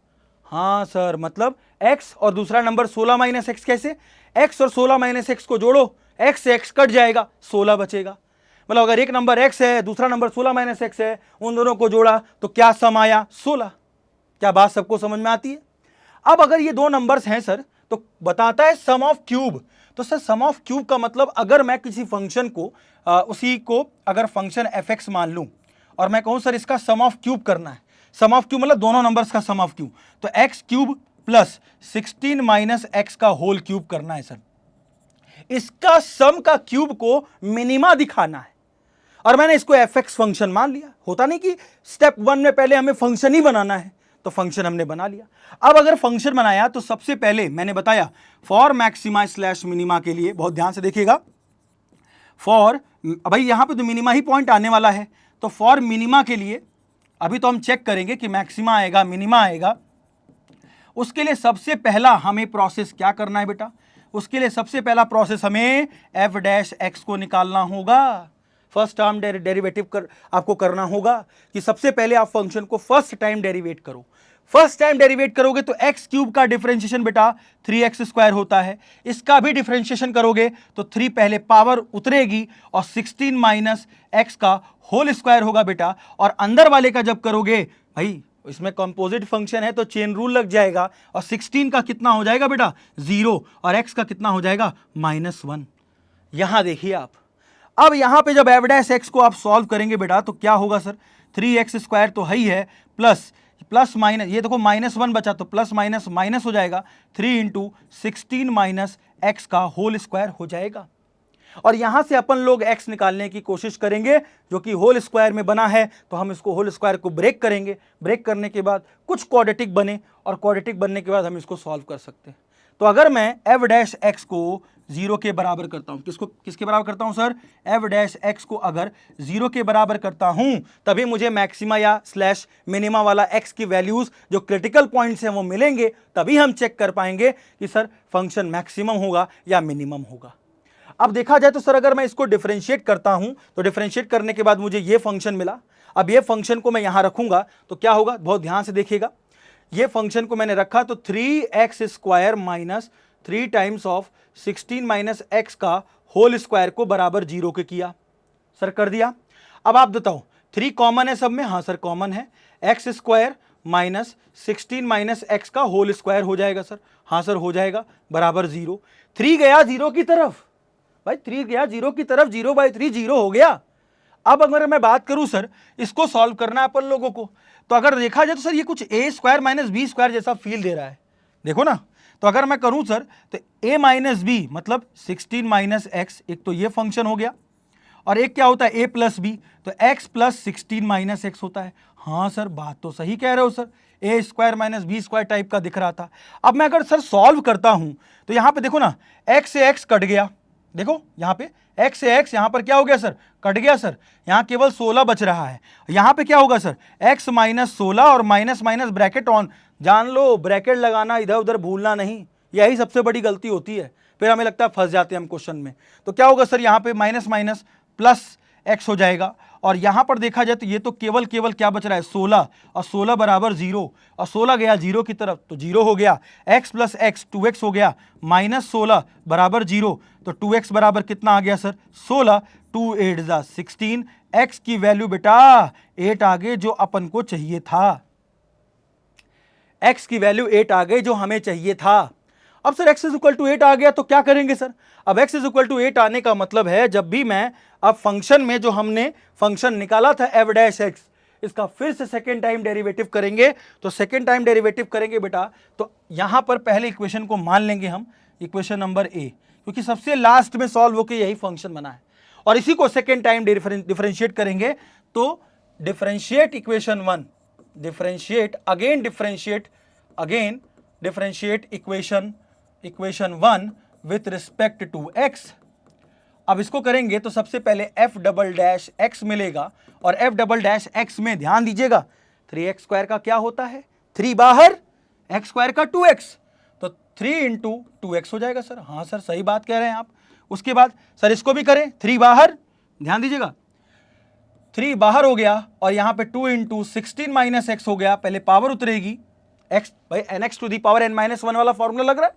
हाँ सर, मतलब x और दूसरा नंबर 16 माइनस एक्स। कैसे? x और 16 माइनस एक्स को जोड़ो, x से x कट जाएगा, 16 बचेगा। मतलब अगर एक नंबर x है, दूसरा नंबर 16 माइनस एक्स है, उन दोनों को जोड़ा तो क्या सम आया, 16। क्या बात सबको समझ में आती है? अब अगर ये दो नंबर्स हैं सर, तो बताता है सम ऑफ क्यूब। तो सर सम ऑफ क्यूब का मतलब, अगर मैं किसी फंक्शन को उसी को अगर फंक्शन fx मान लूं और मैं कहूं सर इसका सम ऑफ क्यूब करना है, सम ऑफ क्यूब मतलब दोनों नंबर्स का सम ऑफ क्यूब, तो x cube plus 16 minus x का होल क्यूब करना है सर। इसका सम का क्यूब को मिनिमा दिखाना है, और मैंने इसको fx फंक्शन मान लिया। होता नहीं कि स्टेप 1 में पहले हमें फंक्शन ही बनाना है, तो फंक्शन हमने बना लिया। अब अगर फंक्शन बनाया तो सबसे पहले मैंने बताया फॉर मैक्सिमा स्लैश मिनिमा के लिए, बहुत ध्यान से देखिएगा, फॉर, भाई यहां पे तो मिनिमा ही पॉइंट आने वाला है, तो फॉर मिनिमा के लिए अभी तो हम चेक करेंगे कि मैक्सिमा आएगा मिनिमा आएगा। उसके लिए सबसे पहला हमें प्रोसेस क्या करना है बेटा, उसके लिए सबसे पहला प्रोसेस हमें एफ डैश एक्स को निकालना होगा। फर्स्ट टर्म डेरिवेटिव आपको करना होगा कि सबसे पहले आप फंक्शन को फर्स्ट टाइम डेरिवेट करो। फर्स्ट टाइम डेरिवेट करोगे तो एक्स क्यूब का डिफरेंशिएशन बेटा 3x स्क्वायर होता है, इसका भी डिफरेंशिएशन करोगे तो 3 पहले पावर उतरेगी और 16 माइनस एक्स का होल स्क्वायर होगा बेटा। और अंदर वाले का जब करोगे, भाई इसमें कंपोजिट फंक्शन है तो चेन रूल लग जाएगा, और 16 का कितना हो जाएगा बेटा 0, और x का कितना हो जाएगा -1। यहां देखिए आप, अब यहां पे जब एफ डैश एक्स को आप सॉल्व करेंगे बेटा तो क्या होगा सर, 3x स्क्वायर तो है ही है, प्लस माइनस, ये देखो -1 बचा तो प्लस माइनस माइनस हो जाएगा, 3 इंटू 16 माइनस एक्स का होल स्क्वायर हो जाएगा। और यहां से अपन लोग x निकालने की कोशिश करेंगे जो कि होल स्क्वायर में बना है, तो हम इसको होल स्क्वायर को ब्रेक करेंगे, ब्रेक करने के बाद कुछ क्वाड्रेटिक बने, और क्वाड्रेटिक बनने के बाद हम इसको सॉल्व कर सकते हैं। तो अगर मैं एफ डैश एक्स को 0 के बराबर करता हूं, किसके बराबर करता हूं सर? एफ डैश एक्स को अगर 0 के बराबर करता हूं तभी मुझे मैक्सिमा या स्लैश मिनिमा वाला एक्स की वैल्यूज जो क्रिटिकल पॉइंट्स हैं वो मिलेंगे, तभी हम चेक कर पाएंगे कि सर फंक्शन मैक्सिमम होगा या मिनिमम होगा। अब देखा जाए तो सर अगर मैं इसको डिफरेंशिएट करता हूं तो डिफरेंशिएट करने के बाद मुझे ये फंक्शन मिला। अब ये फंक्शन को मैं यहां रखूंगा तो क्या होगा, बहुत ध्यान से देखिएगा। ये फंक्शन को मैंने रखा तो 3x square minus 3 times of 16 minus x का होल स्क्वायर को बराबर 0 के किया। सर कर दिया। अब आप बताओ 3 कॉमन है सब में? हाँ सर कॉमन है। X square minus 16 minus x का होल स्क्वायर हो जाएगा सर? हाँ सर हो जाएगा, बराबर 0। 3 गया 0 की तरफ, भाई 3 गया 0 की तरफ, 0/3 0 हो गया। अब अगर मैं बात करूं सर इसको सॉल्व करना है अपन लोगों को, तो अगर देखा जाए तो सर ये कुछ a square minus b square जैसा फील दे रहा है, देखो ना। तो अगर मैं करूं सर तो a माइनस बी मतलब 16 माइनस एक्स, एक तो ये फंक्शन हो गया, और एक क्या होता है a प्लस बी, तो x प्लस 16 माइनस एक्स होता है। हाँ सर बात तो सही कह रहे हो sir, a square minus b square type का दिख रहा था। अब मैं अगर सर सॉल्व करता हूं तो यहां पे देखो ना, x से x कट गया, देखो यहां पे x से x यहां पर क्या हो गया सर, कट गया सर, यहां केवल 16 बच रहा है। यहां पे क्या होगा सर, x माइनस 16 और माइनस माइनस ब्रैकेट ऑन, जान लो ब्रैकेट लगाना इधर उधर भूलना नहीं, यही सबसे बड़ी गलती होती है, फिर हमें लगता है फंस जाते हैं हम क्वेश्चन में। तो क्या होगा सर, यहां पे माइनस माइनस प्लस x हो जाएगा, और यहां पर देखा जाए तो ये तो केवल क्या बच रहा है 16, और 16 बराबर 0, और 16 गया 0 की तरफ तो 0 हो गया। x प्लस एक्स 2x हो गया, माइनस 16 बराबर 0, तो 2x बराबर कितना आ गया सर 16, 2 8 जा 16, x की वैल्यू बेटा 8 आ गए जो अपन को चाहिए था, x की वैल्यू 8 आ गई जो हमें चाहिए था। अब sir x is equal to 8 आ गया तो क्या करेंगे सर, अब x इज इक्वल टू 8 आने का मतलब है जब भी मैं अब फंक्शन में जो हमने फंक्शन निकाला था f डैश x, इसका फिर से सेकेंड टाइम डेरिवेटिव करेंगे, तो सेकेंड टाइम डेरिवेटिव करेंगे बेटा तो यहां पर पहले इक्वेशन को मान लेंगे हम, इक्वेशन नंबर a, क्योंकि सबसे लास्ट में सॉल्व होकर यही फंक्शन बना है, और इसी को सेकेंड टाइम डिफरेंशिएट करेंगे। तो differentiate equation 1, differentiate equation 1 with respect to x। अब इसको करेंगे तो सबसे पहले f डबल डैश x मिलेगा, और f डबल डैश x में ध्यान दीजिएगा 3x स्क्वायर का क्या होता है, 3 बाहर, x स्क्वायर का 2x, तो 3 इंटू 2x हो जाएगा सर। हाँ सर सही बात कह रहे हैं आप। उसके बाद सर इसको भी करें, 3 बाहर, ध्यान दीजिएगा 3 बाहर हो गया, और यहां पे 2 इंटू 16 माइनस एक्स हो गया, पहले पावर उतरेगी x भाई nx to the power n minus 1 वाला फॉर्मूला लग रहा है,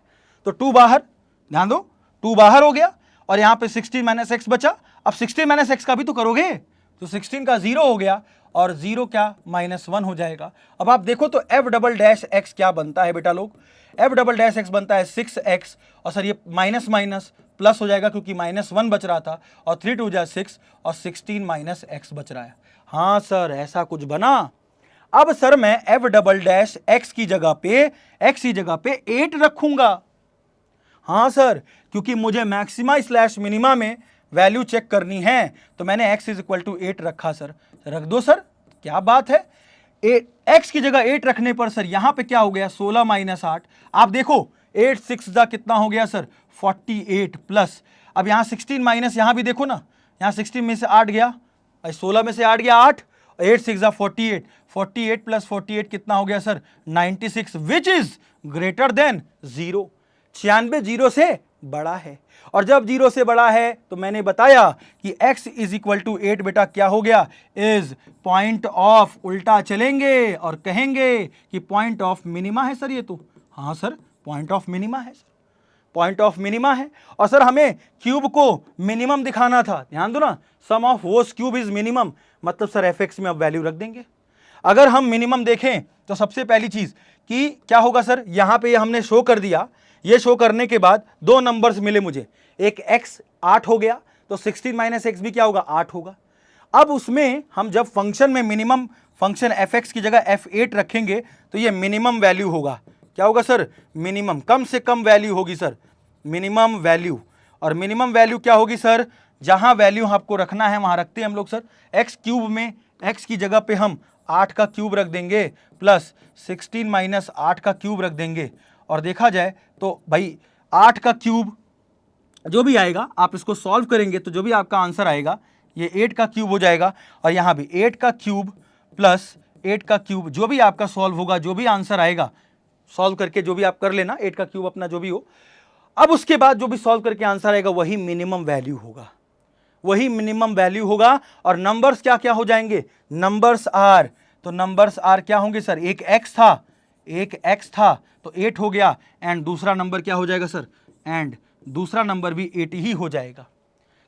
तो 2 बाहर, ध्यान दो 2 बाहर हो गया, और यहां पे 16 माइनस एक्स बचा। अब 16 माइनस एक्स का भी तो करोगे, तो 16 का 0 हो गया, और 0 क्या माइनस 1 हो जाएगा। अब आप देखो तो f डबल डैश एक्स क्या बनता है बेटा लोग, f डबल डैश एक्स बनता है 6x, और सर ये माइनस माइनस प्लस हो जाएगा क्योंकि माइनस 1 बच रहा था, और 3 2 जा 6, और 16 माइनस एक्स बच रहा है। हाँ सर ऐसा कुछ बना। अब सर मैं f डबल डैश एक्स की जगह पे 8 रखूंगा। हाँ सर क्योंकि मुझे मैक्सिमा स्लैश मिनिमा में वैल्यू चेक करनी है, तो मैंने x इज इक्वल टू 8 रखा सर। रख दो सर, क्या बात है, x की जगह 8 रखने पर सर यहां पे क्या हो गया 16 माइनस 8, आप देखो 8 6 जा कितना हो गया सर 48 प्लस, अब यहां 16 माइनस, यहां भी देखो ना, यहां 16 में से 8 गया, 16 में से 8 गया 8, 8 6 जा 48, 48 प्लस 48 कितना हो गया sir 96, which is greater than 0, 96 0 से बड़ा है, और जब 0 से बड़ा है तो मैंने बताया कि x इज इक्वल टू 8 बेटा क्या हो गया, इज पॉइंट ऑफ, उल्टा चलेंगे और कहेंगे कि पॉइंट ऑफ मिनिमा है सर ये तो। हाँ सर पॉइंट ऑफ मिनिमा है सर, पॉइंट ऑफ मिनिमा है, और सर हमें क्यूब को मिनिमम दिखाना था, ध्यान दो ना, sum of whose cube is minimum, मतलब सर fx में अब वैल्यू रख देंगे। अगर हम मिनिमम देखें तो सबसे पहली चीज कि क्या होगा सर, यहां पे हमने शो कर दिया, ये शो करने के बाद 2 नंबर्स मिले मुझे, एक x 8 हो गया, तो 16 माइनस एक्स भी क्या होगा 8 होगा। अब उसमें हम जब फंक्शन में मिनिमम फंक्शन fx की जगह f8 रखेंगे तो ये मिनिमम वैल्यू होगा, क्या होगा सर मिनिमम, कम से कम वैल्यू होगी सर मिनिमम वैल्यू, और मिनिमम वैल्यू क्या होगी सर, जहां वैल्यू आपको रखना है वहां रखते हैं हम लोग सर, x क्यूब में x की जगह पे हम 8 का क्यूब रख देंगे, प्लस 16 माइनस 8 का क्यूब रख देंगे, और देखा जाए तो भाई 8 का क्यूब जो भी आएगा आप इसको सॉल्व करेंगे तो जो भी आपका आंसर आएगा ये 8 का क्यूब हो जाएगा, और यहाँ भी 8 का क्यूब प्लस 8 का क्यूब जो भी आपका सॉल्व होगा, जो भी आंसर आएगा सॉल्व करके जो भी आप कर लेना, 8 का क्यूब अपना जो भी हो। अब उसके बाद जो भी सॉल्व करके आंसर आएगा वही मिनिमम वैल्यू होगा, वही मिनिमम वैल्यू होगा। और नंबर्स क्या क्या हो जाएंगे, नंबर्स आर, तो नंबर्स आर क्या होंगे सर, एक एक्स था तो 8 हो गया, एंड दूसरा नंबर क्या हो जाएगा सर, एंड दूसरा नंबर भी 8 ही हो जाएगा,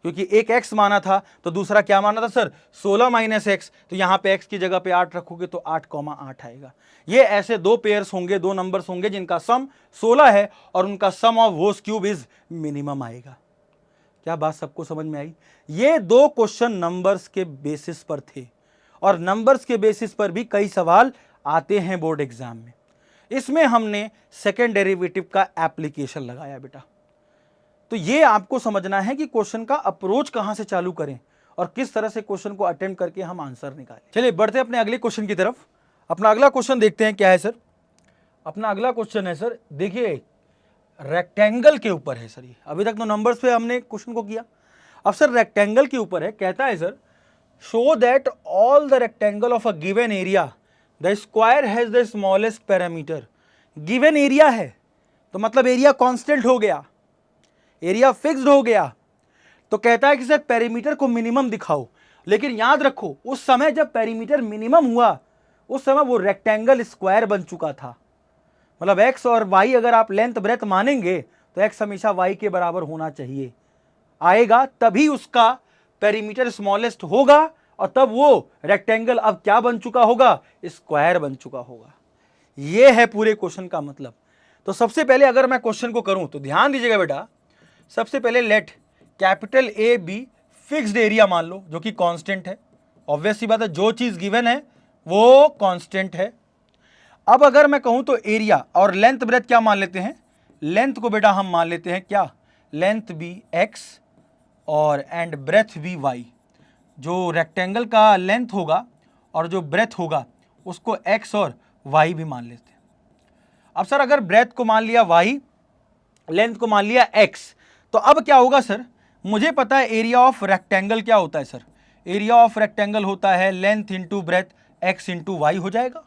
क्योंकि एक x माना था तो दूसरा क्या माना था सर, 16 माइनस एक्स, तो यहाँ पे x की जगह पे 8 रखोगे तो 8,8 आएगा। ये ऐसे दो पेयर्स होंगे, दो नंबर्स होंगे जिनका सम 16 है और उनका sum of whose cube is minimum आएगा। क्या बात सबको समझ में आई? ये दो क्वेश्चन नंबर्स के बेसिस पर थे, और नंबर्स के बेसिस पर भी कई सवाल आते हैं बोर्ड एग्जाम में। इसमें हमने सेकेंड डेरिवेटिव का एप्लीकेशन लगाया बेटा। तो ये आपको समझना है कि क्वेश्चन का अप्रोच कहां से चालू करें और किस तरह से क्वेश्चन को अटेम्प्ट करके हम आंसर निकालें। चलिए बढ़ते हैं अपने अगले क्वेश्चन की तरफ। अपना अगला क्वेश्चन देखते हैं क्या है सर। अपना अगला क्वेश्चन है सर, देखिए रेक्टेंगल के ऊपर है सर। ये अभी तक तो नंबर्स पे हमने क्वेश्चन को किया, अब सर रेक्टेंगल के ऊपर है। कहता है sir, show that all the rectangle of a given area the square has the smallest parameter. Given area है तो मतलब एरिया कांस्टेंट हो गया, एरिया फिक्स्ड हो गया। तो कहता है कि सर पेरीमीटर को मिनिमम दिखाओ। लेकिन याद रखो उस समय जब पेरीमीटर मिनिमम हुआ उस समय वो रेक्टेंगल स्क्वायर बन चुका था। मतलब x और y अगर आप लेंथ ब्रेथ मानेंगे तो x हमेशा y के बराबर होना चाहिए, आएगा तभी उसका पेरीमीटर स्मॉलेस्ट होगा, और तब वो रेक्टेंगल अब क्या बन चुका होगा, स्क्वायर बन चुका होगा। ये है पूरे क्वेश्चन का मतलब। तो सबसे पहले अगर मैं क्वेश्चन को करूं तो ध्यान दीजिएगा बेटा, सबसे पहले let capital A be fixed area मान लो जो कि कांस्टेंट है। ऑब्वियस सी बात है, जो चीज गिवन है वो कांस्टेंट है। अब अगर मैं कहूं तो एरिया और लेंथ ब्रेथ क्या मान लेते हैं, लेंथ को बेटा हम मान लेते हैं क्या, लेंथ भी x और एंड ब्रेथ भी y। जो रेक्टेंगल का लेंथ होगा और जो ब्रेथ होगा उसको x और y भी मान लेते हैं। अब सर अगर ब्रेथ को मान लिया y, लेंथ को मान लिया x, तो अब क्या होगा सर, मुझे पता है एरिया ऑफ रेक्टेंगल क्या होता है सर, एरिया ऑफ रेक्टेंगल होता है length into breadth x into y हो जाएगा।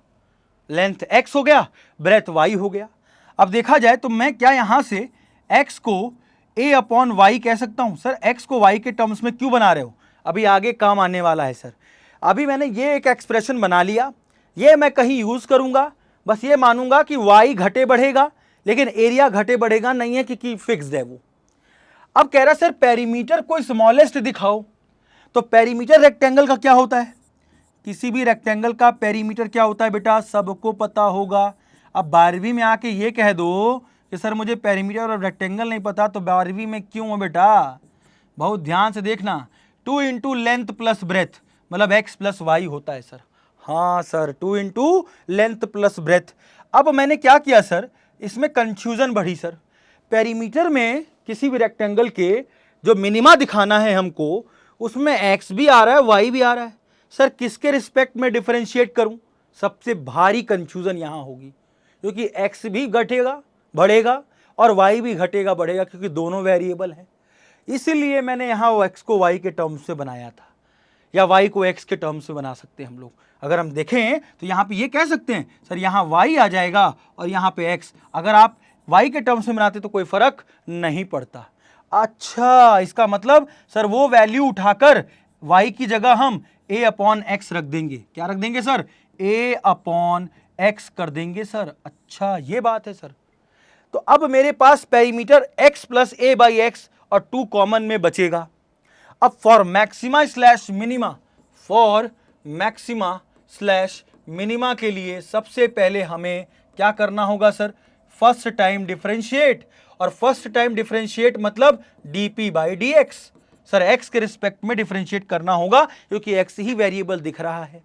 लेंथ x हो गया, ब्रेथ y हो गया। अब देखा जाए तो मैं क्या यहां से x को a अपॉन वाई कह सकता हूं सर। x को y के टर्म्स में क्यों बना रहे हो, अभी आगे काम आने वाला है सर। अभी मैंने ये एक एक्सप्रेशन बना लिया, ये मैं कहीं यूज करूंगा, बस ये मानूंगा कि y घटे बढ़ेगा लेकिन एरिया घटे बढ़ेगा नहीं है क्योंकि फिक्स्ड है वो। अब कह रहा सर पेरीमीटर को स्मॉलेस्ट दिखाओ, तो पेरीमीटर रेक्टेंगल का क्या होता है, किसी भी रेक्टेंगल का पेरीमीटर क्या होता है बेटा, सबको पता होगा। अब 12वीं में आके ये कह दो कि सर मुझे पेरीमीटर और रेक्टेंगल नहीं पता, तो 12वीं में क्यों हो बेटा, बहुत ध्यान से देखना। 2 इंटू लेंथ प्लस ब्रेथ मतलब x प्लस वाई होता है सर। हाँ sir 2 into length plus breadth. अब मैंने क्या किया सर, इसमें कंफ्यूजन बढ़ी सर। पेरीमीटर में किसी भी रेक्टेंगल के जो मिनिमा दिखाना है हमको, उसमें x भी आ रहा है y भी आ रहा है। सर किसके रिस्पेक्ट में डिफरेंशिएट करूं, सबसे भारी कंफ्यूजन यहां होगी, क्योंकि x भी घटेगा बढ़ेगा और y भी घटेगा बढ़ेगा, क्योंकि दोनों वेरिएबल हैं। इसीलिए मैंने यहां x को y के टर्म्स से बनाया था, या y को x के टर्म्स से बना सकते हैं हम लोग। अगर हम देखें तो यहाँ पे ये कह सकते हैं सर यहाँ y आ जाएगा और यहाँ पे x, अगर आप y के टर्म्स में बनाते तो कोई फर्क नहीं पड़ता। अच्छा, इसका मतलब सर वो वैल्यू उठाकर y की जगह हम a अपॉन एक्स रख देंगे। क्या रख देंगे सर, a अपॉन एक्स कर देंगे सर। अच्छा ये बात है सर। तो अब मेरे पास perimeter x plus a by x और 2 कॉमन में बचेगा। अब for maxima slash minima, for maxima slash minima के लिए सबसे पहले हमें क्या करना होगा सर, फर्स्ट टाइम डिफरेंशिएट। और फर्स्ट टाइम डिफरेंशिएट मतलब dp by dx। Sir x के रिस्पेक्ट में डिफरेंशिएट करना होगा क्योंकि x ही वेरिएबल दिख रहा है।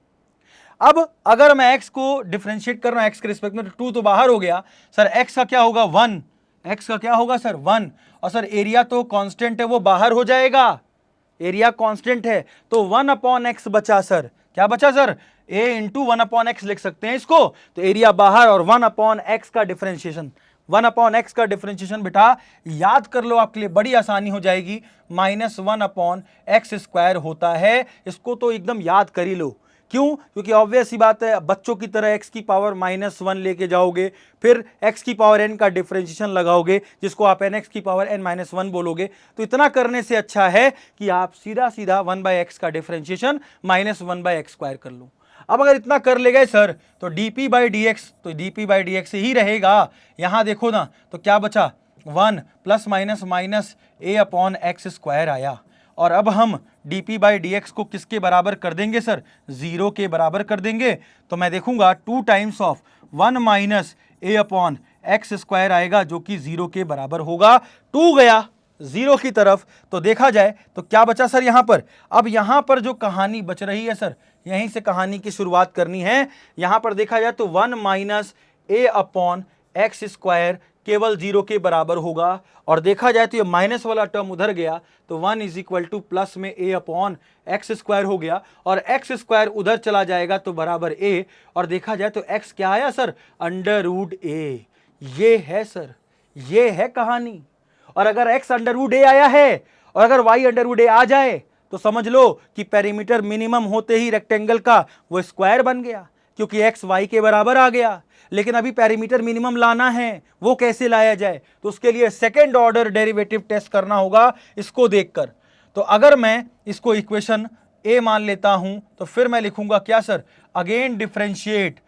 अब अगर मैं x को डिफरेंशिएट कर रहा हूं x के रिस्पेक्ट में, तो 2 तो बाहर हो गया सर, x का क्या होगा 1, x का क्या होगा सर 1, और सर एरिया तो कांस्टेंट है वो बाहर हो जाएगा, एरिया कांस्टेंट है तो 1 अपॉन एक्स बचा सर। क्या बचा sir, a into 1 upon x लिख सकते हैं इसको, तो एरिया बाहर और 1 अपॉन एक्स का डिफरेंशिएशन 1 अपॉन एक्स का डिफरेंशिएशन बेटा याद कर लो, आपके लिए बड़ी आसानी हो जाएगी, -1 अपॉन एक्स स्क्वायर होता है। इसको तो एकदम याद कर ही लो। क्यों? क्योंकि ऑब्वियस ही बात है, बच्चों की तरह x की पावर -1 लेके जाओगे, फिर x की पावर n का डिफरेंशिएशन लगाओगे, जिसको आप nx की पावर n-1 बोलोगे। तो इतना करने से अच्छा है कि आप सीधा सीधा 1/x का डिफरेंशिएशन -1/x² कर लो। अब अगर इतना कर ले गए सर तो dp/dx, तो dp/dx ही रहेगा। यहां देखो ना, तो क्या बचा, 1 ± a अपॉन x² आया। और अब हम dp/dx को किसके बराबर कर देंगे सर, 0 के बराबर कर देंगे। तो मैं देखूंगा 2 times of 1 minus a upon x² आएगा, जो कि 0 के बराबर होगा। 2 गया 0 की तरफ, तो देखा जाए तो क्या बचा सर यहां पर। अब यहां पर जो कहानी बच रही है सर, यहीं से कहानी की शुरुआत करनी है। यहां पर देखा जाए तो 1 माइनस a अपॉन x² केवल 0 के बराबर होगा। और देखा जाए तो ये माइनस वाला टर्म उधर गया, तो 1 इज इक्वल टू प्लस में a अपॉन x² हो गया, और x² उधर चला जाएगा तो बराबर a। और देखा जाए तो x क्या आया सर, √a। ये है सर, ये है कहानी। और अगर x √a आया है और अगर y √a आ जाए तो समझ लो कि पेरीमीटर मिनिमम होते ही रेक्टेंगल का वो स्क्वायर बन गया, क्योंकि x y के बराबर आ गया। लेकिन अभी पेरीमीटर मिनिमम लाना है, वो कैसे लाया जाए, तो उसके लिए सेकेंड ऑर्डर डेरिवेटिव टेस्ट करना होगा इसको देखकर। तो अगर मैं इसको इक्वेशन a मान लेता हूं तो फिर मैं लिखूंगा क्या सर, अगेन डिफरेंशिएट,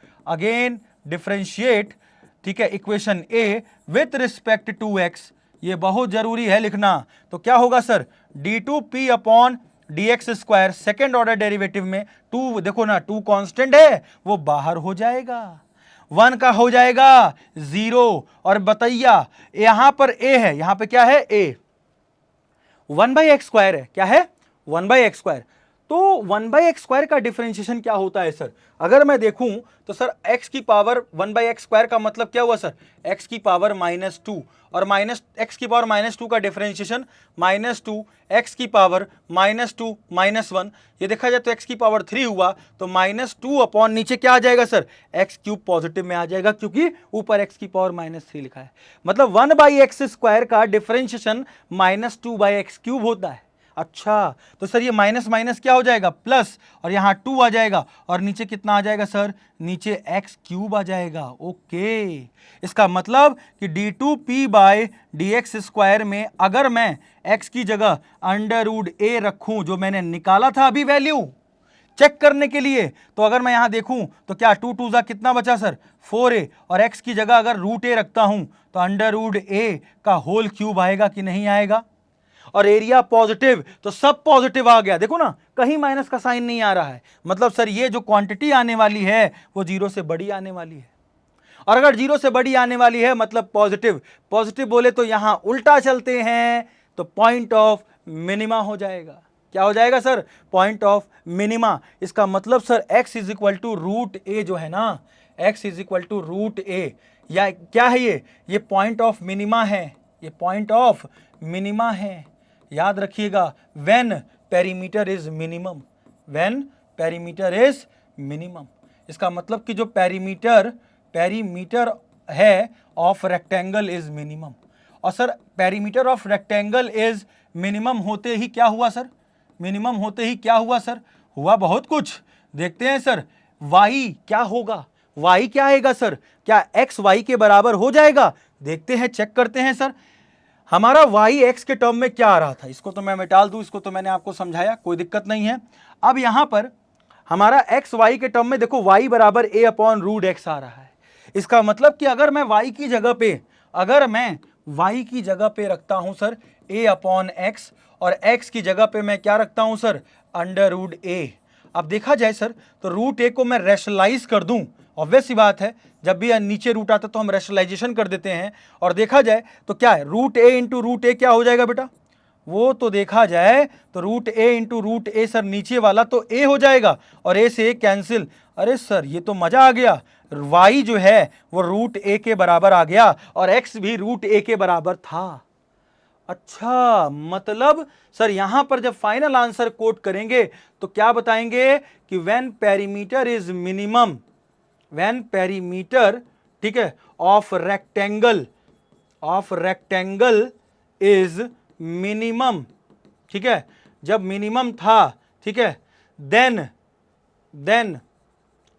ठीक है, equation a with respect to x। ये बहुत जरूरी है लिखना। तो क्या होगा sir, d2p upon dx², second order derivative में 2 देखो ना, 2 कांस्टेंट है, वो बाहर हो जाएगा, 1 का हो जाएगा 0। और बताइया यहां पर a है, यहां पे क्या है, a 1/x² है, क्या है, 1/x²। तो 1/x² का डिफरेंशिएशन क्या होता है सर, अगर मैं देखूं तो सर x की पावर 1/x² का मतलब क्या हुआ सर, x की पावर -2, और x की पावर -2 का डिफरेंशिएशन -2 x की पावर -2 -1। ये देखा जाए तो x की पावर 3 हुआ, तो -2 अपॉन नीचे क्या आ जाएगा सर, x³ पॉजिटिव में आ जाएगा, क्योंकि ऊपर x की पावर -3 लिखा है। मतलब 1/x² का डिफरेंशिएशन -2/x³ होता है। अच्छा, तो सर ये माइनस माइनस क्या हो जाएगा, प्लस, और यहां 2 आ जाएगा, और नीचे कितना आ जाएगा सर, नीचे x³ आ जाएगा। ओके, इसका मतलब कि d2p/dx² में अगर मैं x की जगह √a रखूं, जो मैंने निकाला था अभी वैल्यू चेक करने के लिए, तो अगर मैं यहां देखूं तो क्या 2 2 जा कितना बचा सर, 4a, और x की जगह अगर √a रखता हूं तो √a का होल क्यूब आएगा कि नहीं आएगा। और एरिया पॉजिटिव, तो सब पॉजिटिव आ गया, देखो ना कहीं माइनस का साइन नहीं आ रहा है। मतलब सर ये जो क्वांटिटी आने वाली है वो 0 से बड़ी आने वाली है, और अगर 0 से बड़ी आने वाली है मतलब पॉजिटिव। पॉजिटिव बोले तो यहां उल्टा चलते हैं, तो पॉइंट ऑफ मिनिमा हो जाएगा। क्या हो जाएगा सर, पॉइंट ऑफ मिनिमा। इसका मतलब sir x is equal to √a जो है ना, x is equal to √a, या क्या है ये पॉइंट ऑफ मिनिमा है, ये पॉइंट ऑफ मिनिमा है। याद रखिएगा, when perimeter is minimum, when perimeter is minimum. इसका मतलब कि जो पेरीमीटर है ऑफ रेक्टेंगल इज मिनिमम। और sir perimeter of rectangle is minimum होते ही क्या हुआ सर, मिनिमम होते ही क्या हुआ सर, हुआ बहुत कुछ। देखते हैं सर, y क्या होगा, y क्या आएगा सर, क्या x y के बराबर हो जाएगा, देखते हैं, चेक करते हैं सर। हमारा y x के टर्म में क्या आ रहा था, इसको तो मैं मिटा दूं, इसको तो मैंने आपको समझाया, कोई दिक्कत नहीं है। अब यहां पर हमारा x y के टर्म में देखो y बराबर a अपॉन √x आ रहा है। इसका मतलब कि अगर मैं y की जगह पे रखता हूं सर a अपॉन x, और x की जगह पे मैं क्या रखता हूं सर, √a। अब देखा जाए सर तो √a को मैं रैशनलाइज कर दूं, ऑब्वियस सी बात है, जब भी नीचे रूट आता तो हम रैशनलाइजेशन कर देते हैं। और देखा जाए तो क्या है, √a इंटू √a क्या हो जाएगा बेटा, वो तो देखा जाए तो √a इंटू √a सर नीचे वाला तो a हो जाएगा, और a से a कैंसिल। अरे सर ये तो मजा आ गया, y जो है वो √a के बराबर आ गया, और x भी √a के बराबर था। अच्छा, मतलब सर यहां पर जब फाइनल आंसर कोट करेंगे तो क्या बताएंगे कि when perimeter is minimum, when perimeter, ठीक है, of rectangle, of rectangle is minimum, ठीक है, जब मिनिमम था, ठीक है, then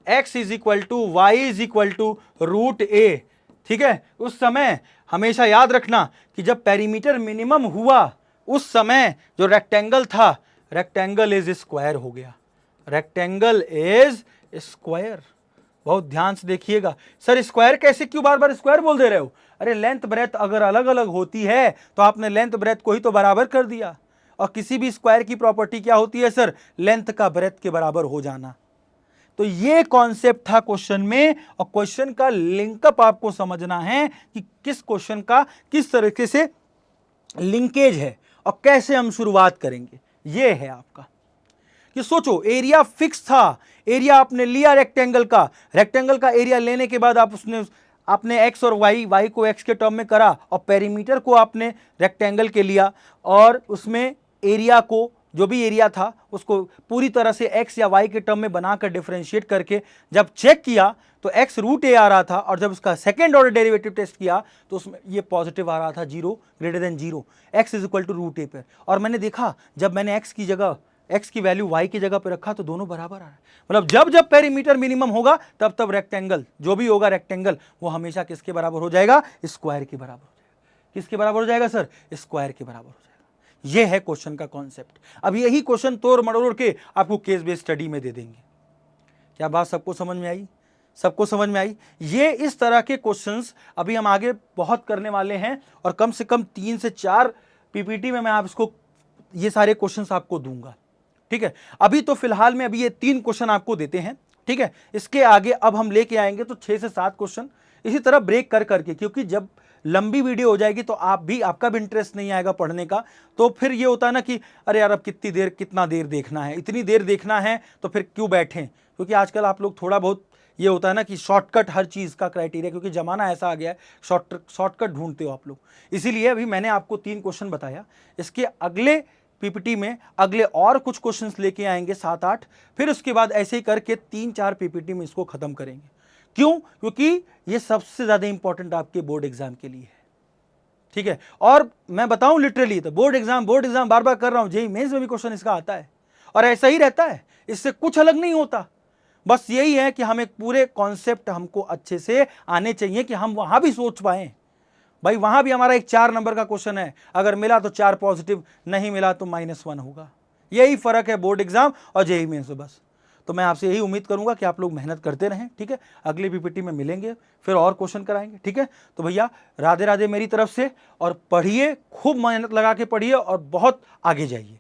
x is equal to y is equal to root a, ठीक है। उस समय हमेशा याद रखना कि जब पेरीमीटर मिनिमम हुआ उस समय जो रेक्टेंगल था, रेक्टेंगल इज स्क्वायर हो गया, रेक्टेंगल इज स्क्वायर। बहुत ध्यान से देखिएगा। सर स्क्वायर कैसे, क्यों बार बार स्क्वायर बोल दे रहे हो? अरे लेंथ ब्रेथ अगर अलग अलग होती है तो आपने लेंथ ब्रेथ को ही तो बराबर कर दिया। और किसी भी स्क्वायर की प्रॉपर्टी क्या होती है सर? लेंथ का ब्रेथ के बराबर हो जाना। तो ये कॉन्सेप्ट था क्वेश्चन में, और क्वेश्चन का लिंकअप आपको समझना है कि किस क्वेश्चन का किस तरीके से लिंकेज है और कैसे हम शुरुआत करेंगे। ये है आपका कि सोचो एरिया फिक्स था, एरिया आपने लिया रेक्टेंगल का एरिया लेने के बाद आपने x और y को x के टर्म में करा और पेरीमीटर को आपने रेक्टेंगल के लिया और उसमें एरिया को, जो भी एरिया था उसको पूरी तरह से x या y के टर्म में बनाकर डिफरेंशिएट करके जब चेक किया तो x रूट ए आ रहा था, और जब उसका सेकेंड ऑर्डर डेरिवेटिव टेस्ट किया तो उसमें ये पॉजिटिव आ रहा था, 0 greater than 0, x is equal to root a पर। और मैंने देखा जब मैंने x की जगह x की वैल्यू y की जगह पे रखा तो दोनों बराबर आ रहा है। मतलब जब जब पेरीमीटर मिनिमम होगा तब तब रेक्टेंगल, जो भी होगा रेक्टेंगल, वो हमेशा किसके बराबर हो जाएगा? स्क्वायर के बराबर हो जाएगा। किसके बराबर हो जाएगा सर? स्क्वायर के बराबर हो जाएगा। ये है क्वेश्चन का कॉन्सेप्ट। अब यही क्वेश्चन तोड़ मरोड़ के आपको केस बेस्ड स्टडी में दे देंगे। क्या बात सबको समझ में आई? सबको समझ में आई? ये इस तरह के क्वेश्चंस अभी हम आगे बहुत करने वाले हैं, और कम से कम 3 से 4 पीपीटी में मैं आप इसको ये सारे क्वेश्चंस आपको दूंगा, ठीक है। अभी तो फिलहाल में अभी ये 3 क्वेश्चन आपको देते हैं, ठीक है। इसके आगे अब हम लेके आएंगे तो 6 से 7 क्वेश्चन इसी तरह ब्रेक कर करके, क्योंकि जब लंबी वीडियो हो जाएगी तो आपका भी इंटरेस्ट नहीं आएगा पढ़ने का। तो फिर ये होता है ना कि अरे यार अब कितना देर देखना है, इतनी देर देखना है तो फिर क्यों बैठें। क्योंकि आजकल आप लोग थोड़ा बहुत ये होता है ना कि शॉर्टकट हर चीज़ का क्राइटेरिया, क्योंकि ज़माना ऐसा आ गया है शॉर्टकट ढूंढते हो आप लोग। इसीलिए अभी मैंने आपको 3 क्वेश्चन बताया। इसके अगले पीपीटी में अगले और कुछ क्वेश्चंस लेके आएंगे 7-8, फिर उसके बाद ऐसे ही करके 3-4 पीपीटी में इसको खत्म करेंगे। क्यों? क्योंकि ये सबसे ज्यादा इंपॉर्टेंट आपके बोर्ड एग्जाम के लिए है, ठीक है। और मैं बताऊं लिटरली तो बोर्ड एग्जाम बार बार कर रहा हूं, जेईई मेंस में भी क्वेश्चन इसका आता है और ऐसा ही रहता है, इससे कुछ अलग नहीं होता। बस यही है कि हम एक पूरे कॉन्सेप्ट हमको अच्छे से आने चाहिए कि हम वहां भी सोच पाए। भाई वहां भी हमारा एक 4 नंबर का क्वेश्चन है, अगर मिला तो 4 पॉजिटिव, नहीं मिला तो -1 होगा। यही फर्क है बोर्ड एग्जाम और जेईई मेंस में बस। तो मैं आपसे यही उम्मीद करूंगा कि आप लोग मेहनत करते रहें, ठीक है। अगली पीपीटी में मिलेंगे, फिर और क्वेश्चन कराएंगे, ठीक है। तो भैया राधे राधे मेरी तरफ से, और पढ़िए, खूब मेहनत लगा के पढ़िए और बहुत आगे जाइए।